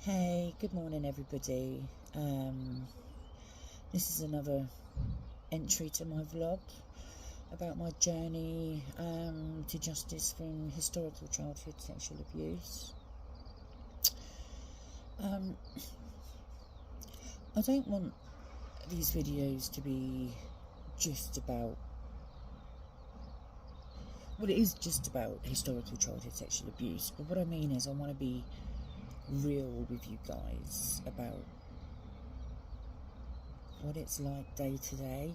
Hey, good morning, everybody. This is another entry to my vlog about my journey to justice from historical childhood sexual abuse. I don't want these videos to be just about, well, it is just about historical childhood sexual abuse, but what I mean is I want to be real with you guys about what it's like day to day.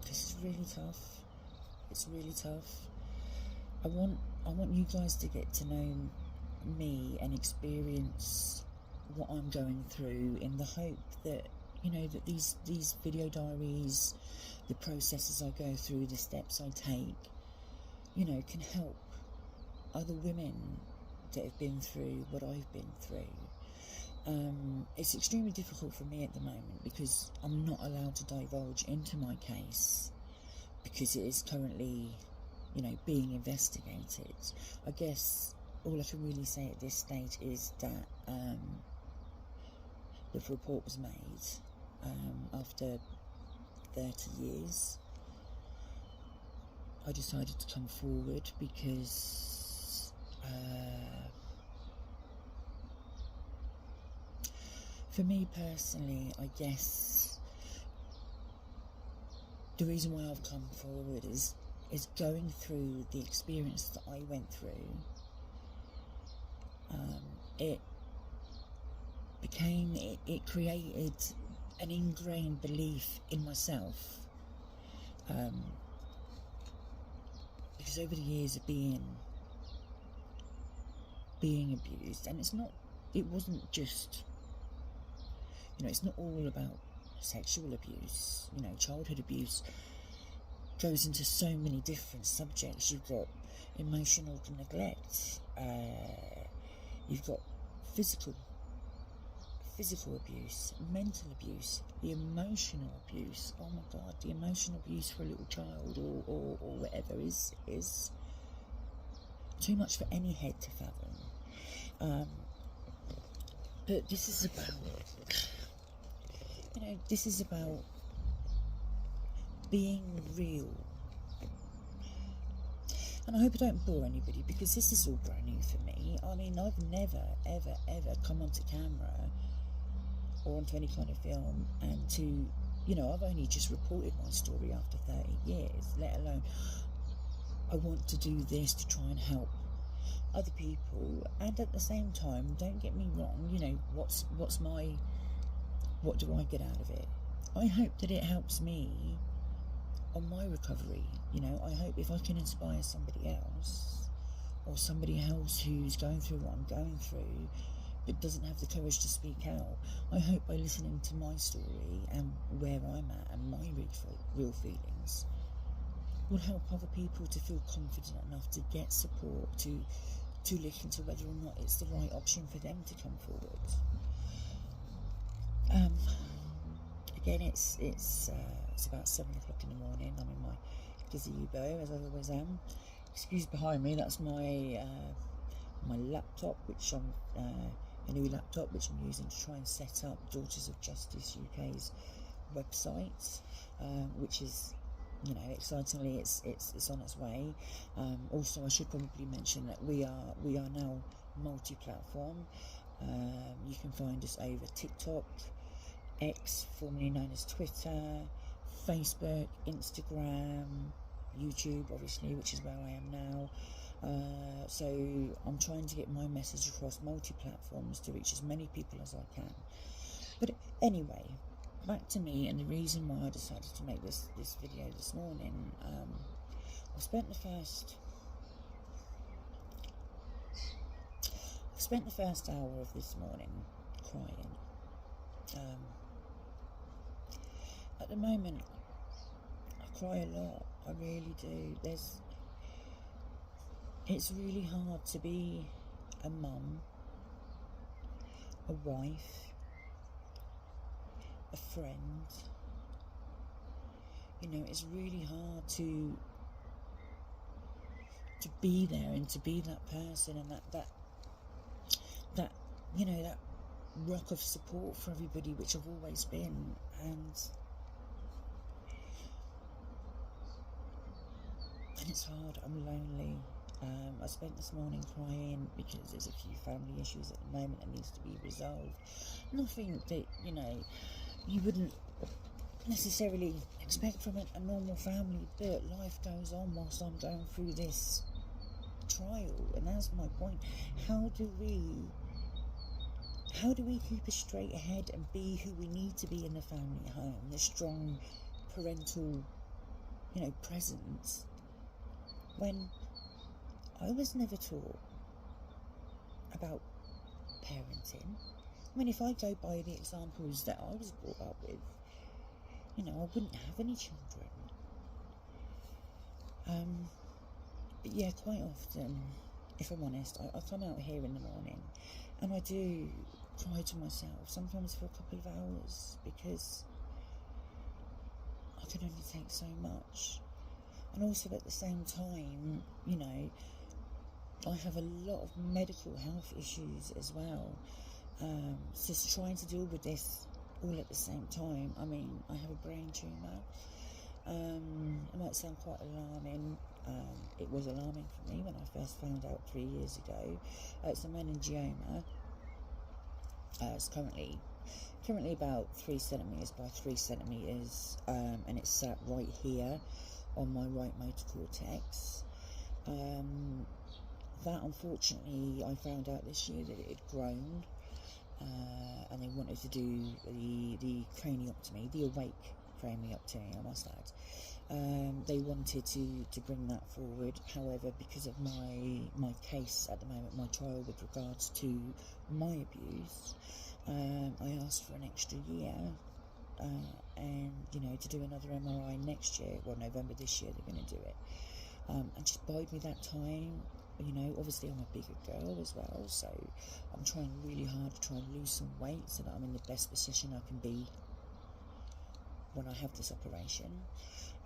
This is really tough. It's really tough. I want you guys to get to know me and experience what I'm going through, in the hope that, you know, that these video diaries, the processes I go through, the steps I take, you know, can help other women that have been through what I've been through. It's extremely difficult for me at the moment because I'm not allowed to divulge into my case because it is currently, you know, being investigated. I guess all I can really say at this stage is that the report was made after 30 years. I decided to come forward because for me personally, I guess the reason why I've come forward is going through the experience that I went through. It created an ingrained belief in myself, because over the years of being abused, and it wasn't just, you know, it's not all about sexual abuse. You know, childhood abuse goes into so many different subjects. You've got emotional neglect, you've got physical abuse, mental abuse, the emotional abuse. Oh my God, the emotional abuse for a little child or whatever is too much for any head to fathom. But this is about, you know, this is about being real. And I hope I don't bore anybody, because this is all brand new for me. I mean, I've never, ever, ever come onto camera or onto any kind of film and to, you know, I've only just reported my story after 30 years, let alone I want to do this to try and help other people. And at the same time, don't get me wrong, you know, what do I get out of it? I hope that it helps me on my recovery. You know, I hope if I can inspire somebody else, or somebody else who's going through what I'm going through but doesn't have the courage to speak out, I hope by listening to my story and where I'm at and my real feelings will help other people to feel confident enough to get support, to look into whether or not it's the right option for them to come forward. Again, it's about 7 o'clock in the morning. I'm in my gazebo, as I always am. Excuse behind me, that's my my laptop, which I'm a new laptop which I'm using to try and set up Daughters of Justice UK's website, which is, you know, excitingly it's on its way. Also, I should probably mention that we are now multi-platform. You can find us over TikTok, X, formerly known as Twitter, Facebook, Instagram, YouTube, obviously, which is where I am now. So I'm trying to get my message across multi-platforms to reach as many people as I can. But anyway, back to me and the reason why I decided to make this video this morning. I've spent the first hour of this morning crying. At the moment, I cry a lot. I really do. It's really hard to be a mum, a wife, a friend. You know, it's really hard to be there and to be that person and that that, you know, that rock of support for everybody, which I've always been. And it's hard. I'm lonely. I spent this morning crying because there's a few family issues at the moment that needs to be resolved. Nothing that, you know, you wouldn't necessarily expect from a normal family, but life goes on whilst I'm going through this trial, and that's my point. How do we keep a straight head and be who we need to be in the family home, the strong parental, you know, presence, when I was never taught about parenting? I mean, if I go by the examples that I was brought up with, you know, I wouldn't have any children. But yeah, quite often, if I'm honest, I come out here in the morning and I do cry to myself, sometimes for a couple of hours, because I can only take so much. And also at the same time, you know, I have a lot of medical health issues as well. Just trying to deal with this all at the same time. I mean, I have a brain tumour. It might sound quite alarming. It was alarming for me when I first found out 3 years ago. It's a meningioma. It's currently about 3 centimetres by 3 centimetres, and it's sat right here on my right motor cortex. That, unfortunately, I found out this year that it had grown, and they wanted to do the craniotomy, the awake craniotomy, I must add. They wanted to bring that forward. However, because of my case at the moment, my trial with regards to my abuse, I asked for an extra year, and, you know, to do another MRI next year. Well, November this year they're going to do it, and just bide me that time. You know, obviously I'm a bigger girl as well, so I'm trying really hard to try and lose some weight so that I'm in the best position I can be when I have this operation.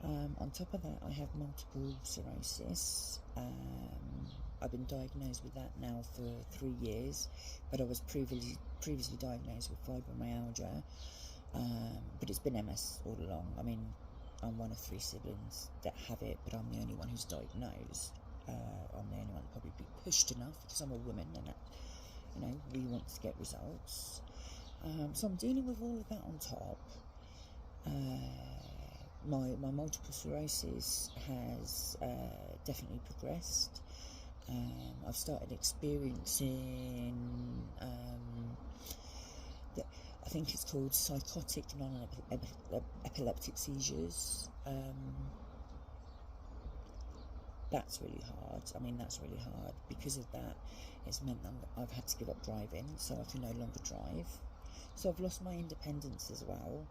On top of that, I have multiple sclerosis. I've been diagnosed with that now for 3 years, but I was previously diagnosed with fibromyalgia. But it's been MS all along. I mean, I'm one of 3 siblings that have it, but I'm the only one who's diagnosed. I'm the only one that probably be pushed enough because I'm a woman and that, you know, we want to get results. So I'm dealing with all of that on top. My multiple sclerosis has definitely progressed. I've started experiencing I think it's called psychotic non-epileptic seizures. That's really hard. I mean, that's really hard. Because of that, it's meant that I've had to give up driving, so I can no longer drive. So I've lost my independence as well.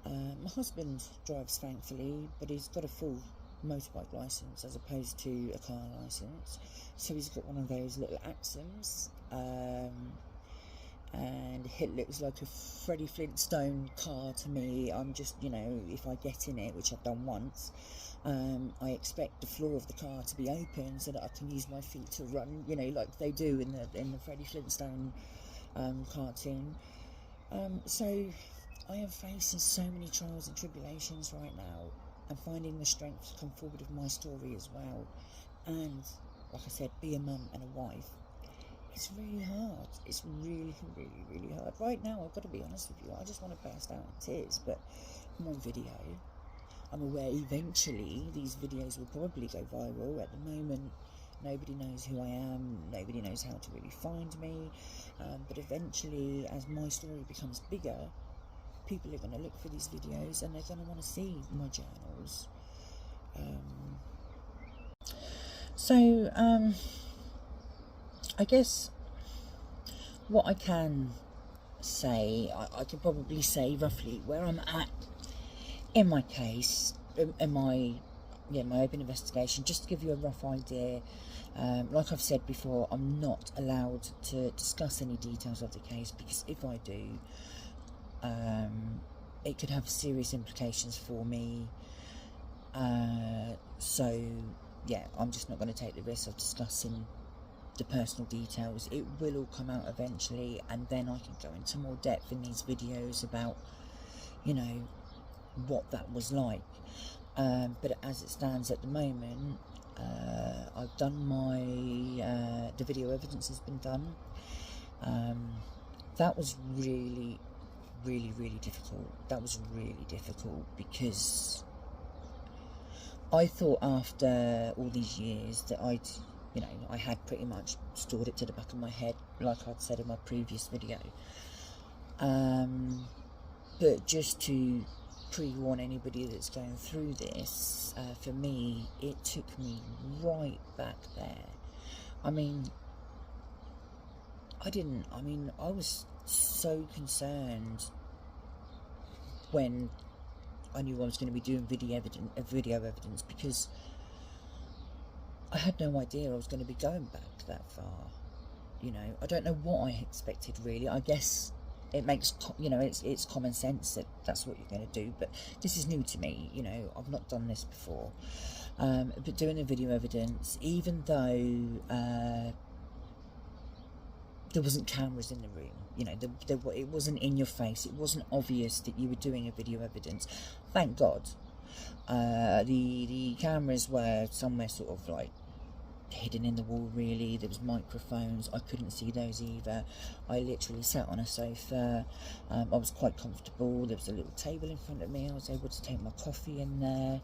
My husband drives, thankfully, but he's got a full motorbike licence as opposed to a car licence. So he's got one of those little Axums, and it looks like a Freddie Flintstone car to me. I'm just, you know, if I get in it, which I've done once, I expect the floor of the car to be open so that I can use my feet to run, you know, like they do in the Freddie Flintstone cartoon. So I am facing so many trials and tribulations right now, and finding the strength to come forward with my story as well, and, like I said, be a mum and a wife. It's really hard. It's really, really, really hard. Right now, I've got to be honest with you, I just want to burst out in tears, but I'm on video. I'm aware eventually these videos will probably go viral. At the moment, nobody knows who I am, nobody knows how to really find me, but eventually, as my story becomes bigger, people are going to look for these videos and they're going to want to see my journals. I guess what I can say, I can probably say roughly where I'm at in my case, in my open investigation, just to give you a rough idea. Like I've said before, I'm not allowed to discuss any details of the case, because if I do, it could have serious implications for me. So yeah, I'm just not going to take the risk of discussing the personal details. It will all come out eventually, and then I can go into more depth in these videos about, you know, what that was like. But as it stands at the moment, I've done my the video evidence has been done. That was really difficult. That was really difficult, because I thought after all these years that I had pretty much stored it to the back of my head, like I'd said in my previous video. But just to pre-warn anybody that's going through this, for me, it took me right back there. I was so concerned when I knew I was going to be doing video evidence, because I had no idea I was going to be going back that far. You know, I don't know what I expected, really. I guess it makes, you know, it's common sense that that's what you're going to do, but this is new to me. You know, I've not done this before. But doing the video evidence, even though there wasn't cameras in the room, you know, it wasn't in your face, it wasn't obvious that you were doing a video evidence, thank God. The cameras were somewhere sort of like hidden in the wall, really. There was microphones, I couldn't see those either. I literally sat on a sofa. I was quite comfortable. There was a little table in front of me. I was able to take my coffee in there.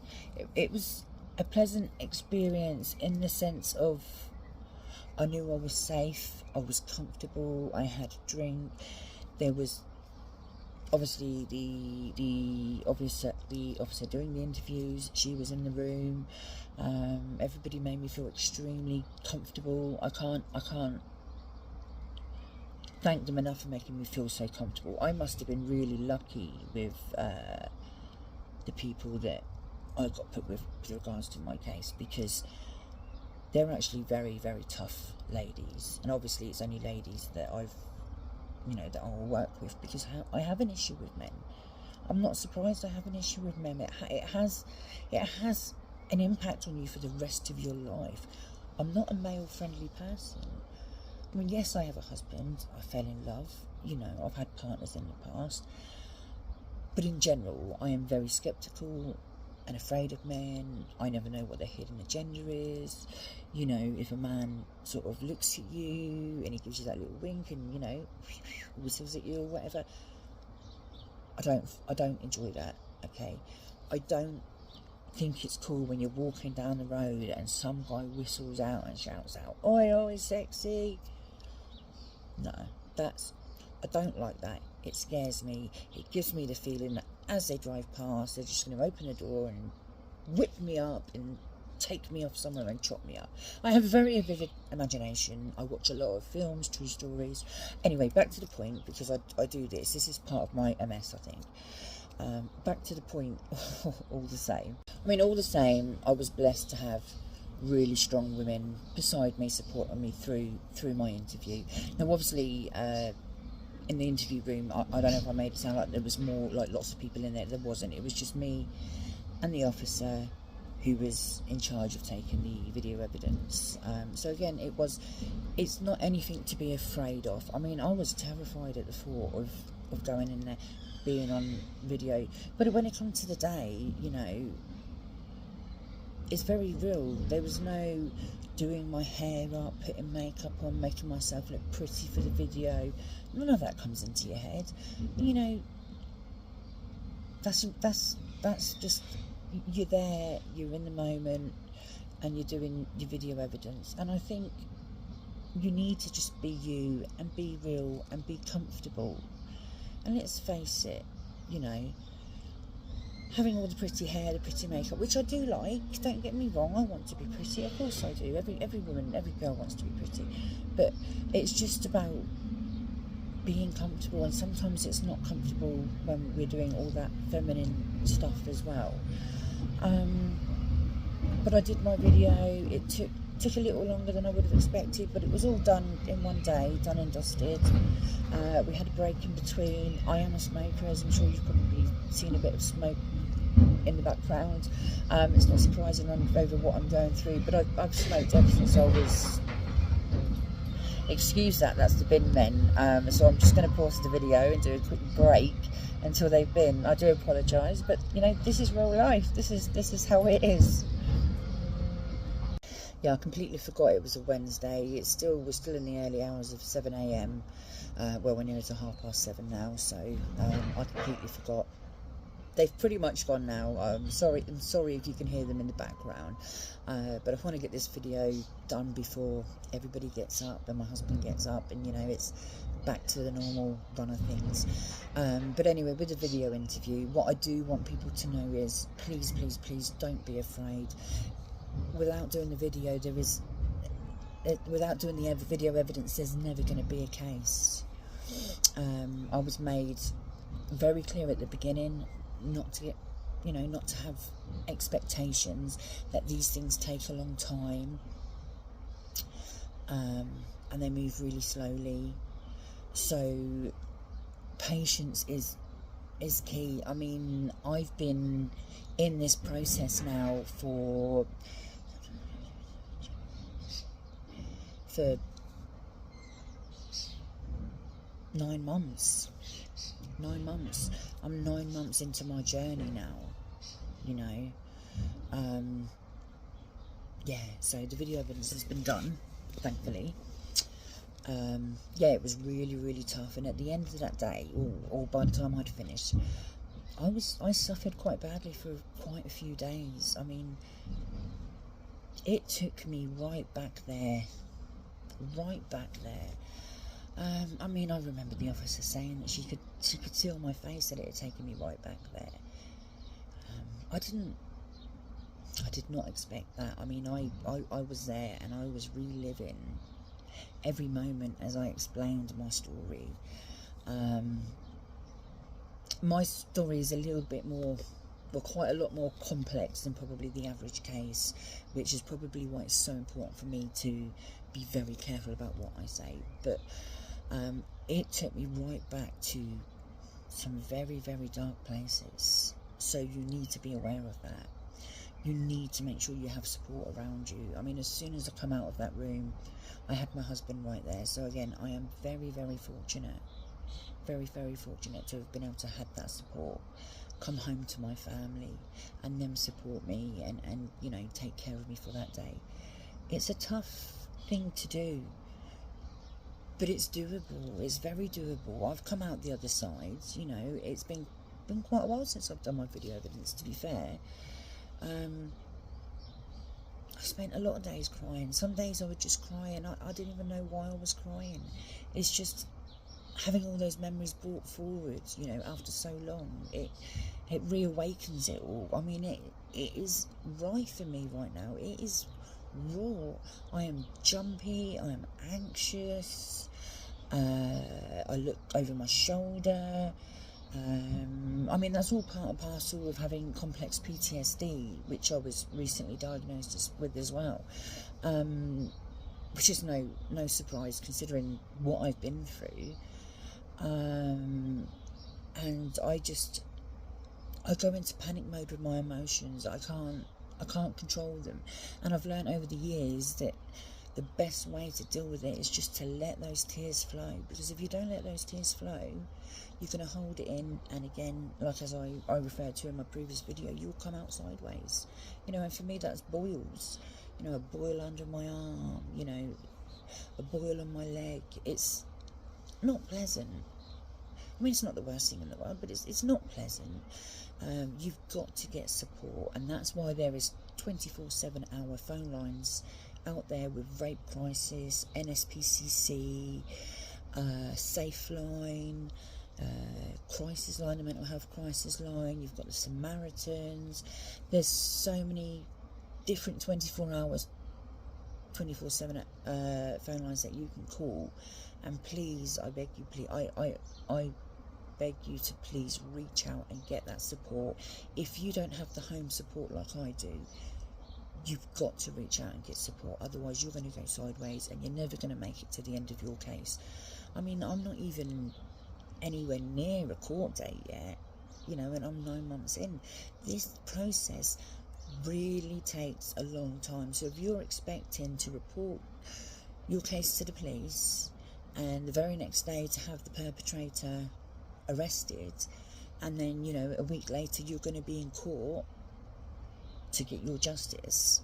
It was a pleasant experience in the sense of I knew I was safe, I was comfortable, I had a drink. There was obviously the officer doing the interviews, she was in the room. Everybody made me feel extremely comfortable. I can't thank them enough for making me feel so comfortable. I must have been really lucky with the people that I got put with regards to my case, because they're actually very tough ladies, and obviously it's only ladies that that I'll work with, because I have an issue with men. I'm not surprised I have an issue with men. It has an impact on you for the rest of your life. I'm not a male-friendly person. I mean, yes, I have a husband. I fell in love. You know, I've had partners in the past. But in general, I am very sceptical and afraid of men. I never know what their hidden agenda is. You know, if a man sort of looks at you and he gives you that little wink and, you know, whistles at you or whatever, I don't enjoy that, okay? I don't think it's cool when you're walking down the road and some guy whistles out and shouts out, "Oi, oi, sexy." No, I don't like that. It scares me. It gives me the feeling that as they drive past, they're just going to open the door and whip me up and take me off somewhere and chop me up. I have a very vivid imagination. I watch a lot of films, true stories. Anyway, back to the point, because I do this. This is part of my MS, I think. Back to the point, all the same. I mean, all the same, I was blessed to have really strong women beside me, supporting me through my interview. Now, obviously, in the interview room, I don't know if I made it sound like there was more, like lots of people in there. There wasn't. It was just me and the officer who was in charge of taking the video evidence. So again, it's not anything to be afraid of. I mean, I was terrified at the thought of going in there, being on video. But when it comes to the day, you know, it's very real. There was no doing my hair up, putting makeup on, making myself look pretty for the video. None of that comes into your head. You know, that's just, you're there, you're in the moment, and you're doing your video evidence. And I think you need to just be you and be real and be comfortable. And let's face it, you know, having all the pretty hair, the pretty makeup, which I do like, don't get me wrong, I want to be pretty, of course I do. Every woman, every girl wants to be pretty. But it's just about being comfortable, and sometimes it's not comfortable when we're doing all that feminine stuff as well. But I did my video. It took a little longer than I would have expected, but it was all done in one day, done and dusted. We had a break in between. I am a smoker, as I'm sure you've probably seen a bit of smoke in the background. It's not surprising over what I'm going through, but I've smoked ever since I was excuse that, that's the bin men. So I'm just going to pause the video and do a quick break until they've been. I do apologise, but you know, this is real life. This is how it is. Yeah, I completely forgot it was a Wednesday. We're still in the early hours of 7 a.m. Well, we're near to 7:30 now, so I completely forgot. They've pretty much gone now. I'm sorry if you can hear them in the background, but I want to get this video done before everybody gets up and my husband gets up, and you know, it's back to the normal run of things. But anyway, with the video interview, what I do want people to know is please don't be afraid. Without doing the video, without doing the video evidence, there's never going to be a case. I was made very clear at the beginning not to have expectations, that these things take a long time, and they move really slowly. So patience is key. I mean, I've been in this process now for 9 months. 9 months. I'm 9 months into my journey now, you know. Yeah, so the video evidence has been done, thankfully. Yeah, it was really tough, and at the end of that day, or by the time I'd finished, I suffered quite badly for quite a few days. I mean, it took me right back there. I mean, I remember the officer saying that she could see on my face that it had taken me right back there. I did not expect that. I mean, I was there, and I was reliving every moment as I explained my story. My story is a little bit more, well, quite a lot more complex than probably the average case, which is probably why it's so important for me to be very careful about what I say. But it took me right back to some very dark places, so you need to be aware of that. You need to make sure you have support around you. I mean, as soon as I come out of that room, I had my husband right there. So again, I am very fortunate, very fortunate to have been able to have that support, come home to my family, and them support me and you know, take care of me for that day. It's a tough thing to do, but it's doable. It's very doable. I've come out the other side. You know, it's been quite a while since I've done my video evidence, to be fair. I spent a lot of days crying. Some days I would just cry, and I didn't even know why I was crying. It's just having all those memories brought forward, you know, after so long. It reawakens it all. I mean, it is rife for me right now. It is raw. I am jumpy. I am anxious. I look over my shoulder. I mean, that's all part and parcel of having complex PTSD, which I was recently diagnosed with as well, which is no surprise considering what I've been through. And I go into panic mode with my emotions. I can't control them, and I've learned over the years that the best way to deal with it is just to let those tears flow, because if you don't let those tears flow, you're going to hold it in, and again, like as I referred to in my previous video, you'll come out sideways, you know. And for me, that's boils, you know, a boil under my arm, you know, a boil on my leg. It's not pleasant. I mean, it's not the worst thing in the world, but it's not pleasant. You've got to get support, and that's why there is 24/7 hour phone lines out there with Rape Crisis, NSPCC, Safeline, Crisis Line, the Mental Health Crisis Line. You've got the Samaritans. There's so many different 24 hours, 24/7 phone lines that you can call. And please, I beg you, please, I beg you to please reach out and get that support. If you don't have the home support like I do, you've got to reach out and get support. Otherwise, you're going to go sideways, and you're never going to make it to the end of your case. I mean, I'm not even anywhere near a court date yet, you know, and I'm 9 months in. This process really takes a long time. So if you're expecting to report your case to the police, and the very next day to have the perpetrator arrested, and then, you know, a week later you're going to be in court to get your justice.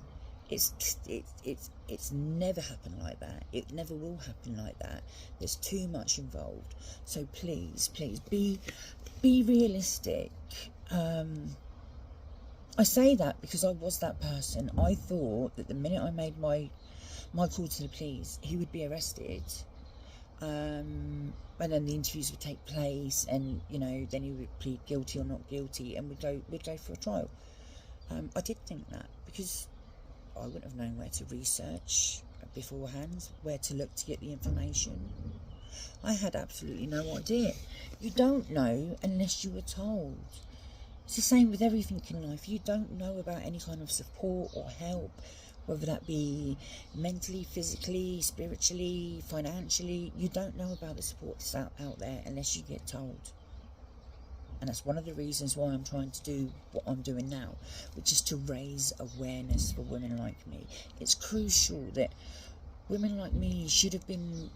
It's never happened like that. It never will happen like that. There's too much involved. So please be realistic. I say that because I was that person. I thought that the minute I made my call to the police, he would be arrested, and then the interviews would take place, and, you know, then he would plead guilty or not guilty, and we'd go for a trial. I did think that, because I wouldn't have known where to research beforehand, where to look to get the information. I had absolutely no idea. You don't know unless you were told. It's the same with everything in life. You don't know about any kind of support or help, whether that be mentally, physically, spiritually, financially. You don't know about the support that's out there unless you get told. And that's one of the reasons why I'm trying to do what I'm doing now, which is to raise awareness for women like me. It's crucial that women like me should have been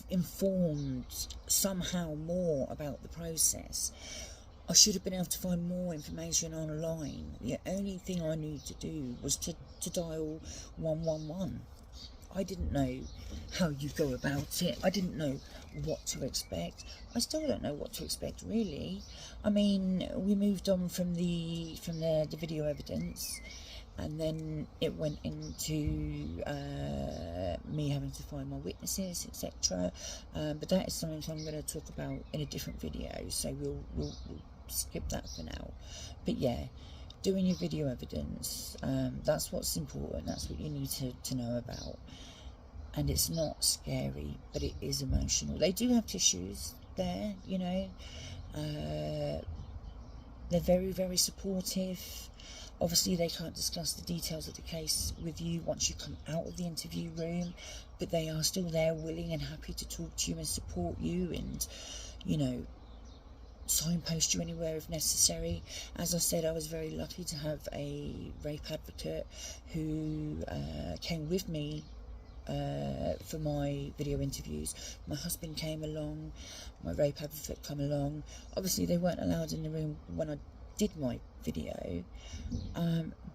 informed somehow more about the process. I should have been able to find more information online. The only thing I needed to do was to dial 111. I didn't know how you go about it. I didn't know what to expect. I still don't know what to expect, really. I mean, we moved on from the video evidence, and then it went into me having to find my witnesses, etc. But that is something I'm going to talk about in a different video, so we'll skip that for now. But yeah, doing your video evidence, that's what's important. That's what you need to know about. And it's not scary, but it is emotional. They do have tissues there, you know. They're very, very supportive. Obviously, they can't discuss the details of the case with you once you come out of the interview room, but they are still there, willing and happy to talk to you and support you, and, you know, signpost you anywhere if necessary. As I said, I was very lucky to have a rape advocate who came with me for my video interviews. My husband came along, my rape advocate came along. Obviously they weren't allowed in the room when I did my video,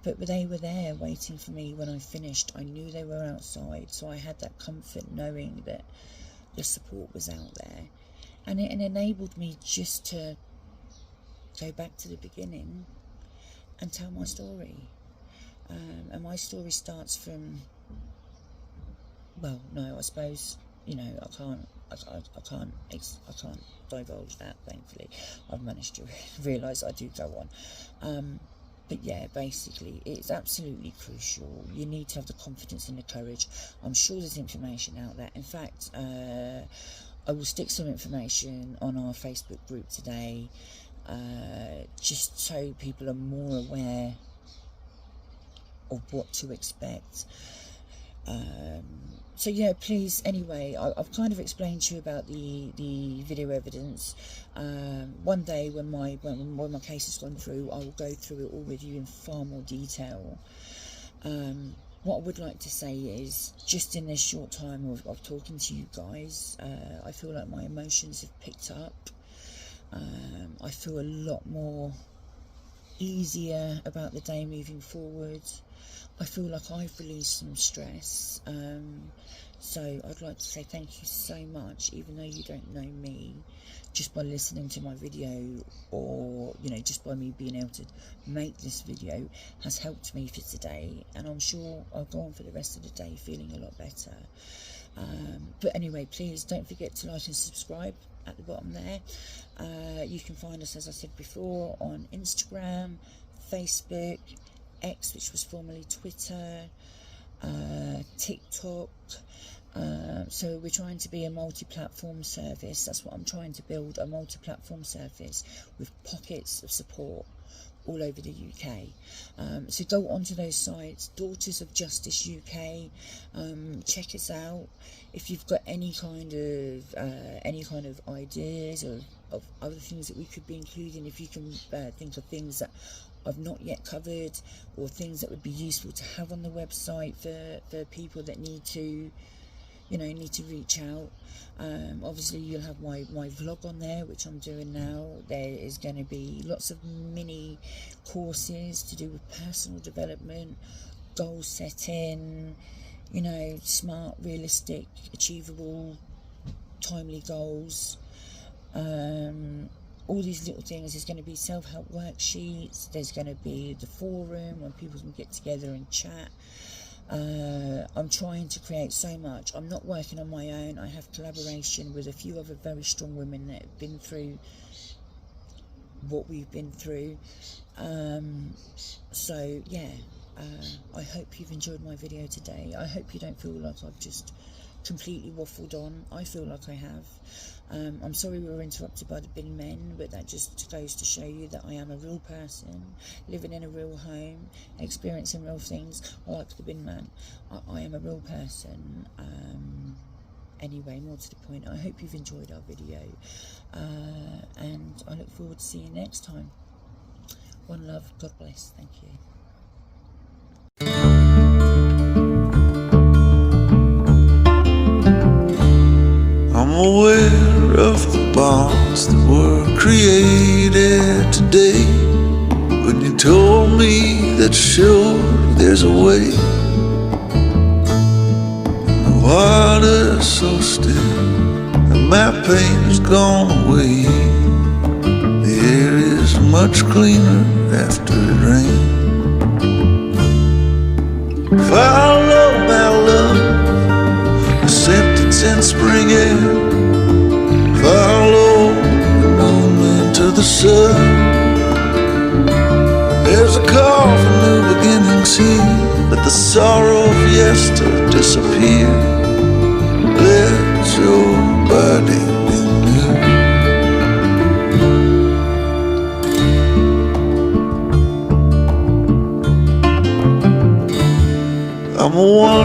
but they were there waiting for me when I finished. I knew they were outside, so I had that comfort knowing that the support was out there, and it enabled me just to go back to the beginning and tell my story. And my story starts from, well, no, I suppose, you know, I can't divulge that, thankfully. I've managed to realise I do go on. But yeah, basically, it's absolutely crucial. You need to have the confidence and the courage. I'm sure there's information out there. In fact, I will stick some information on our Facebook group today, just so people are more aware of what to expect. So yeah, please, anyway, I've kind of explained to you about the video evidence. One day when my case has gone through, I will go through it all with you in far more detail. What I would like to say is, just in this short time of talking to you guys, I feel like my emotions have picked up. I feel a lot more easier about the day moving forward. I feel like I've released some stress, so I'd like to say thank you so much, even though you don't know me, just by listening to my video, or, you know, just by me being able to make this video has helped me for today, and I'm sure I'll go on for the rest of the day feeling a lot better. But anyway, please don't forget to like and subscribe at the bottom there. You can find us, as I said before, on Instagram, Facebook, X, which was formerly Twitter, TikTok. So we're trying to be a multi-platform service. That's what I'm trying to build, a multi-platform service with pockets of support all over the UK. So go onto those sites, Daughters of Justice UK. Check us out. If you've got any kind of ideas of other things that we could be including, if you can think of things that I've not yet covered, or things that would be useful to have on the website for people that need to, you know, need to reach out. Obviously you'll have my vlog on there, which I'm doing now. There is going to be lots of mini courses to do with personal development, goal setting, you know, smart, realistic, achievable, timely goals. All these little things. There's going to be self-help worksheets. There's going to be the forum when people can get together and chat. I'm trying to create so much. I'm not working on my own. I have collaboration with a few other very strong women that have been through what we've been through. So yeah, I hope you've enjoyed my video today. I hope you don't feel like I've just completely waffled on. I feel like I have. I'm sorry we were interrupted by the bin men, but that just goes to show you that I am a real person, living in a real home, experiencing real things. Like the bin man, I am a real person. Anyway, more to the point, I hope you've enjoyed our video, and I look forward to seeing you next time. One love, God bless, thank you. I'm aware of the bonds that were created today. When you told me that sure there's a way, the water's so still and my pain has gone away. The air is much cleaner after it rains. Follow my love, a sentence in spring air. Follow the moon into the sun. There's a call for new beginnings here, but the sorrow of yester disappear. Let your body be new. I'm a one.